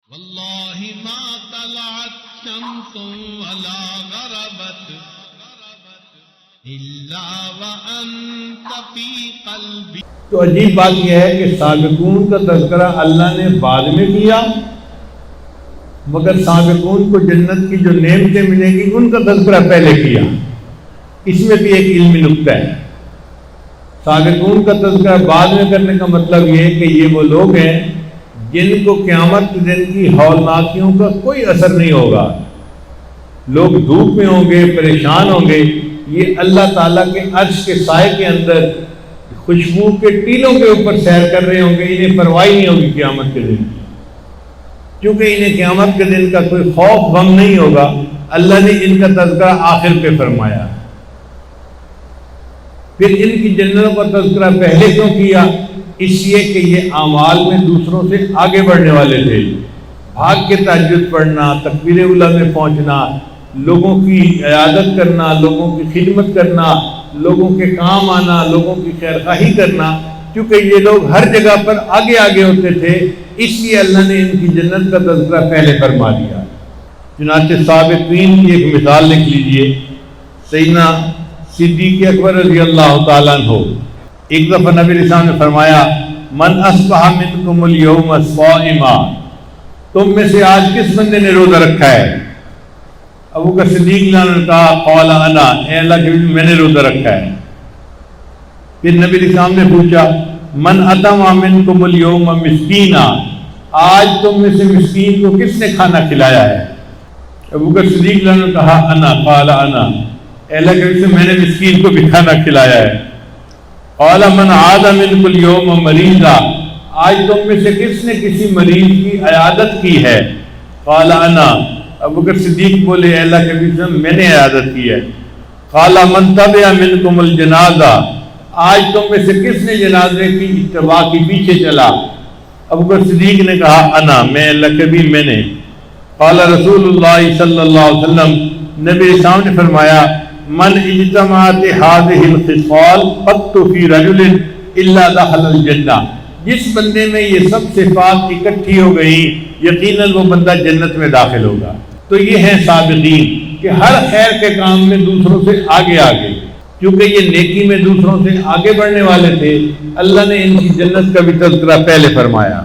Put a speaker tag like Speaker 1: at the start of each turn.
Speaker 1: واللہ ما طلعت شمس ولا غربت الا وانت فی قلبی.
Speaker 2: تو عجیب بات یہ ہے کہ سابقون کا تذکرہ اللہ نے بعد میں کیا، مگر سابقون کو جنت کی جو نعمتیں ملیں گی ان کا تذکرہ پہلے کیا. اس میں بھی ایک علمی نکتہ ہے. سابقون کا تذکرہ بعد میں کرنے کا مطلب یہ ہے کہ یہ وہ لوگ ہیں جن کو قیامت کے دن کی ہولناکیوں کا کوئی اثر نہیں ہوگا. لوگ دھوپ میں ہوں گے، پریشان ہوں گے، یہ اللہ تعالیٰ کے عرش کے سائے کے اندر خوشبو کے ٹیلوں کے اوپر سیر کر رہے ہوں گے. انہیں پرواہ نہیں ہوگی قیامت کے دن، کیونکہ انہیں قیامت کے دن کا کوئی خوف غم نہیں ہوگا. اللہ نے ان کا تذکرہ آخر پہ فرمایا. پھر ان کی جنتوں کا تذکرہ پہلے کیوں کیا؟ اس لیے کہ یہ اعمال میں دوسروں سے آگے بڑھنے والے تھے. بھاگ کے تہجد پڑھنا، تکبیر اولیٰ میں پہنچنا، لوگوں کی عیادت کرنا، لوگوں کی خدمت کرنا، لوگوں کے کام آنا، لوگوں کی خیرخواہی کرنا. کیونکہ یہ لوگ ہر جگہ پر آگے آگے ہوتے تھے، اس لیے اللہ نے ان کی جنت کا تذکرہ پہلے فرما دیا. چنانچہ سابقین کی ایک مثال لکھ لیجئے. سیدنا صدیق اکبر رضی اللہ تعالیٰ عنہ ایک دفعہ نبی علیہ السلام نے فرمایا، من اصبح منکم اليوم صائما، تم میں سے آج کس بندے نے روزہ رکھا ہے؟ ابو بکر صدیق نے کہا قال انا، اے اللہ کے میں نے روزہ رکھا ہے. پھر نبی علیہ السلام نے پوچھا من اطعم منکم اليوم مسکینا، آج تم میں سے مسکین کو کس نے کھانا کھلایا ہے؟ ابو بکر صدیق نے کہا انا، قال انا، اے اللہ کے میں نے مسکین کو بھی کھانا کھلایا ہے. قال من عاد منکم اليوم مریضا، آج تم میں سے کس نے کسی مریض کی عیادت کی ہے؟ قال انا، ابو بکر صدیق بولے اے اللہ کے میں نے عیادت کی ہے. قال من تبع منکم الجنازہ، آج تم میں سے کس نے جنازے کی اتباع کی پیچھے چلا؟ ابو بکر صدیق نے کہا انا، میں اللہ کے بھی میں نے. قال رسول اللہ صلی اللہ علیہ وسلم، نبی اسلام نے فرمایا من اجتماعت هذه الخصال قط في رجل الا دخل الجنہ، جس بندے میں یہ سب صفات اکٹھی ہو گئی یقیناً وہ بندہ جنت میں داخل ہوگا. تو یہ ہیں سابقین کہ ہر خیر کے کام میں دوسروں سے آگے آگے، کیونکہ یہ نیکی میں دوسروں سے آگے بڑھنے والے تھے. اللہ نے ان کی جنت کا بھی تذکرہ پہلے فرمایا.